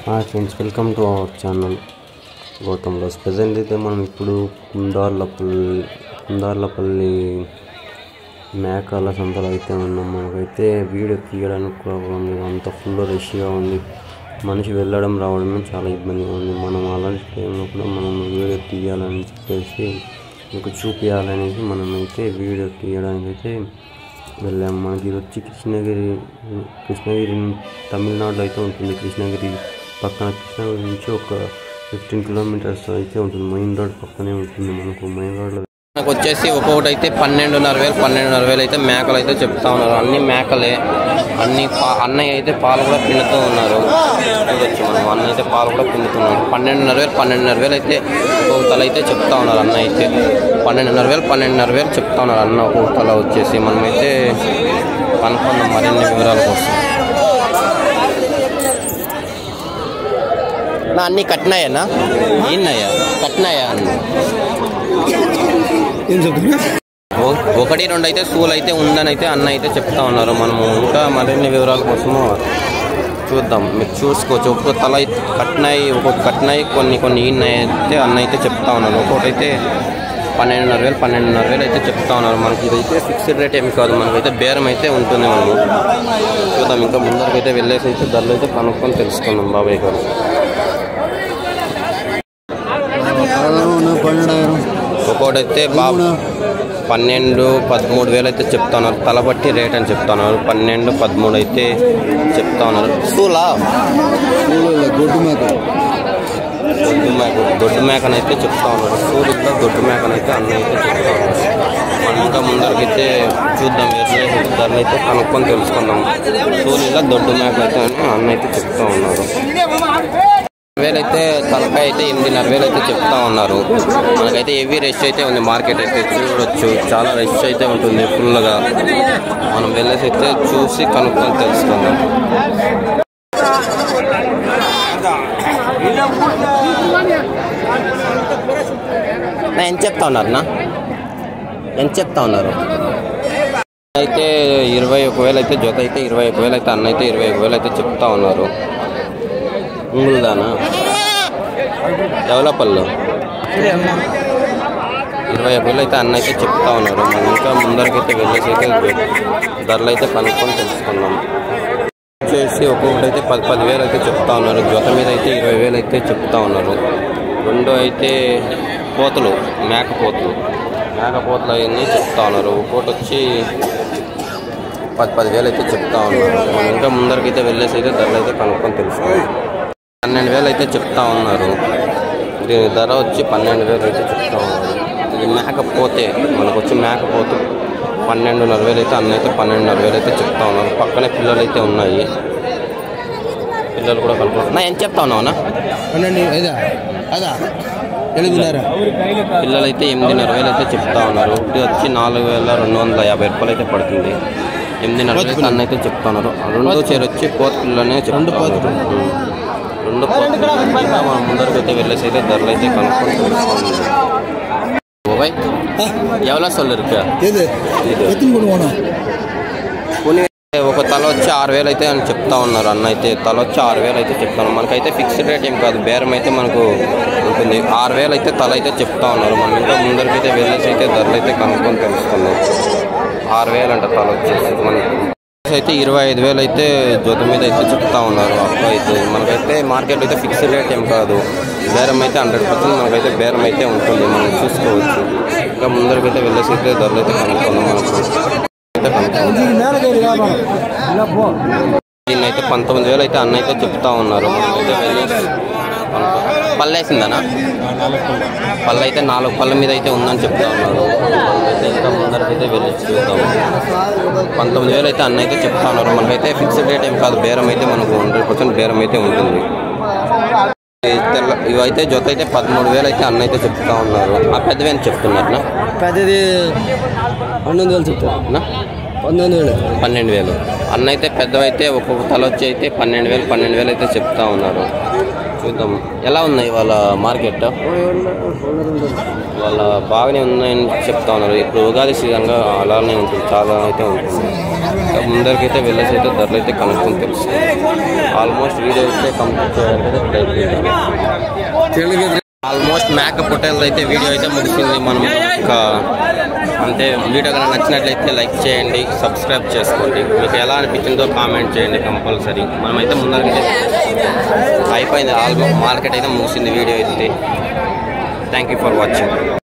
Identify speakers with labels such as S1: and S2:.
S1: Hi friends, welcome to our channel Gautham లాస్. Present అయితే మనం ఇప్పుడు కుందార్లపల్లి మేకాల సంతలో అయితే ఉన్నాం. మనకైతే వీడియో తీయడానికి కూడా ఉంది, అంత ఫుల్ రష్గా ఉంది. మనిషి వెళ్ళడం రావడమే చాలా ఇబ్బందిగా ఉంది. మనం అలాంటి టైంలో కూడా మనం వీడియో తీయాలని చెప్పేసి మీకు చూపించాలనేసి మనమైతే వీడియో తీయడానికి అయితే వెళ్ళాము. మనకి ఇది వచ్చి కృష్ణగిరి తమిళనాడులో అయితే ఉంటుంది. కృష్ణగిరి పక్కన కృష్ణగిరి నుంచి ఒక 15 కిలోమీటర్స్ అయితే ఉంటుంది. మెయిన్ రోడ్ పక్కనే ఉంటుంది. మనకు మెయిన్ రోడ్లో
S2: మనకు వచ్చేసి ఒక్కొక్కటి అయితే 12,500 అయితే మేకలు అయితే చెప్తా ఉన్నారు. అన్ని మేకలే, అన్ని అన్నయ్య అయితే పాలు కూడా పిండుతూ ఉన్నారు. చూడొచ్చు మనం, అన్న అయితే పాలు కూడా పిండుతున్నారు. 12,500 అయితే ఒక్కొక్క తల అయితే చెప్తా ఉన్నారు. అన్న అయితే 12,500 చెప్తా ఉన్నారు. అన్న ఒక్కొక్క తల వచ్చేసి మనమైతే కనుక్కుందాం మరిన్ని వివరాల కోసం. నా అన్నీ కట్టినాయనా? ఏన్నాయా కట్టినాయా? ఒకటి రెండు అయితే స్కూల్ అయితే ఉందని అయితే అన్న అయితే చెప్తా ఉన్నారు. మనము ఇంకా మరిన్ని వివరాల కోసము చూద్దాం, మీరు చూసుకోవచ్చు. ఒక్కొక్క తల కట్టినాయి కొన్ని ఈనాయి అయితే అన్న అయితే చెప్తా ఉన్నారు. ఒక్కొక్కటి అయితే 12,500 అయితే చెప్తా ఉన్నారు. మనకి ఇదైతే ఫిక్స్డ్ రేట్ ఏమి కాదు, మనకైతే బేరం అయితే ఉంటుంది. మనము చూద్దాం, ఇంకా ముందరికైతే వెళ్ళేసి అయితే ధరలు అయితే కనుక్కొని తెలుసుకుందాం బాబాయ్ గారు. ఒక్కొక్కటైతే 12,13 అయితే చెప్తా ఉన్నారు. తల బట్టి రేట్ అని చెప్తా ఉన్నారు. 12-13 అయితే చెప్తా ఉన్నారు. స్కూలా దొడ్డు మేకనైతే చెప్తా ఉన్నారు. స్కూల్ ఇంకా దొడ్డు మేకనైతే అన్న అయితే చెప్తా ఉన్నారు. మనం ఇంకా ముందరికైతే చూద్దాం, ధరలు అయితే కనుక్కొని తెలుసుకుందాం. స్కూల్ ఇలా దొడ్డు మేక అయితే అని అన్న అయితే చెప్తా ఉన్నారు. అయితే తలకాయ అయితే 8,500 అయితే చెప్తా ఉన్నారు. మనకైతే హెవీ రష్ అయితే ఉంది. మార్కెట్ అయితే చూడొచ్చు, చాలా రష్ అయితే ఉంటుంది ఫుల్గా. మనం వెళ్ళేసి అయితే చూసి కనుక్కొని తెలుసుకుందాం. ఎంత చెప్తా ఉన్నారు నా? ఎంత చెప్తా ఉన్నారు? అయితే 21,000 అయితే జత అయితే 21,000 అయితే అన్న అయితే 21,000 అయితే చెప్తా ఉన్నారు. ఉంగులదానా డెవలపర్లో 21,000 అయితే అన్న అయితే చెప్తా ఉన్నారు. మనం ఇంకా ముందరికైతే వెళ్ళేసి అయితే ధరలు అయితే కనుక్కొని తెలుసుకున్నాం. వచ్చేసి ఒక్కొక్కటి అయితే 10,000 అయితే చెప్తా ఉన్నారు. జత మీద అయితే 20,000 అయితే చెప్తా ఉన్నారు. రెండు అయితే పోతలు మేకపోతలు అవన్నీ చెప్తా ఉన్నారు. ఒక్కొక్కటి వచ్చి 10,000 అయితే చెప్తా ఉన్నారు. మనం ఇంకా ముందరికైతే వెళ్ళేసి అయితే ధరలు అయితే కనుక్కొని తెలుసుకున్నాం. 12,000 అయితే చెప్తా ఉన్నారు. దీని ధర వచ్చి 12,000 అయితే చెప్తా ఉన్నారు. ఇది మేకపోతే మనకు వచ్చి మేకపోతే 12,500 అయితే అన్న అయితే 12,500 అయితే చెప్తా ఉన్నారు. పక్కనే పిల్లలు అయితే ఉన్నాయి. పిల్లలు కూడా కలుపుతున్నా. ఎంత చెప్తా ఉన్నావునా? పిల్లలు అయితే 8,500 అయితే చెప్తా ఉన్నారు. ఇది వచ్చి 4,250 అయితే పడుతుంది. 8,500 అయితే అన్న అయితే చెప్తా ఉన్నారు. రెండో చేరు వచ్చి పోత పిల్లలనే చెప్తా ఉన్నారు. రెండు మనం ముందరికి అయితే వెళ్ళేసి అయితే ధరలు అయితే కనుక్కొని తెలుసుకోండి. ఎవరో సొల్లిరుక ఒక తల వచ్చి 6,000 అయితే అని చెప్తా ఉన్నారు. అన్న అయితే తల వచ్చి 6,000 అయితే చెప్తాను. మనకైతే ఫిక్స్డ్ రేట్ ఏం కాదు, బేరం అయితే మనకు ఉంటుంది. 6,000 అయితే తల అయితే చెప్తా ఉన్నారు. మనం ఇంకా ముందరికి అయితే వెళ్ళేసి అయితే ధరలు అయితే కనుక్కొని తెలుసుకున్నాం. 6,000 అంట తల వచ్చేసి. మనకి అయితే 25,000 అయితే జత మీద అయితే చెప్తా ఉన్నారు. అప్పుడు అయితే మనకైతే మార్కెట్ అయితే ఫిక్స్డ్ రేట్ ఏం కాదు, బేరం అయితే 100% మనకైతే బేరం అయితే ఉంటుంది. మనం చూసుకోవచ్చు. ఇంకా ముందరికైతే వెళ్ళేసి అయితే ధరలు అయితే కనుక్కున్నాం. మనకు దీన్ని అయితే 19,000 అయితే అన్న అయితే చెప్తా ఉన్నారు. మనమైతే వెళ్ళేసి పళ్ళేసిందనా? పళ్ళు అయితే 4 పళ్ళ మీద అయితే ఉందని చెప్తా ఉన్నారు. మనమైతే ఇంకా ముందరికైతే వెళ్ళి చూద్దాం. 19,000 అయితే అన్న అయితే చెప్తా ఉన్నారు. మనకైతే ఫిక్స్డ్ రేట్ ఏం కాదు, బేరం అయితే మనకు 100% బేరం అయితే ఉంటుంది. ఇవైతే జత అయితే 13,000 అయితే అన్న అయితే చెప్తా ఉన్నారు. ఆ పెద్దవి అని చెప్తున్నారనా?
S3: పెద్దది 12,000 చెప్తారు.
S2: 12,000 అన్న అయితే పెద్దవైతే ఒక్కొక్క తల వచ్చి అయితే 12,000 అయితే చెప్తా ఉన్నారు. చూద్దాం ఎలా ఉన్నాయి వాళ్ళ మార్కెట్. వాళ్ళ బాగానే ఉన్నాయని చెప్తా ఉన్నారు. ఇప్పుడు ఉగాది సీజన్గా అలానే ఉంటుంది, చాలా అయితే ఉంటుంది. ముందరికైతే వెళ్ళేసి అయితే ధరలు అయితే కనుక్కొని తెలుస్తుంది. ఆల్మోస్ట్ వీడియో అయితే కంప్లీట్ చేయడానికి ప్రయత్నిస్తాను. ఆల్మోస్ట్ మేకప్ హోటల్ అయితే వీడియో అయితే ముగిసింది. మనం ఇంకా అంతే. వీడియో కనుక నచ్చినట్లయితే లైక్ చేయండి, సబ్స్క్రైబ్ చేసుకోండి. మీకు ఎలా అనిపించిందో కామెంట్ చేయండి కంపల్సరీ. మనమైతే ముందరైతే అయిపోయింది. ఆల్మోస్ట్ మార్కెట్ అయితే ముగిసింది వీడియో అయితే. Thank you for watching.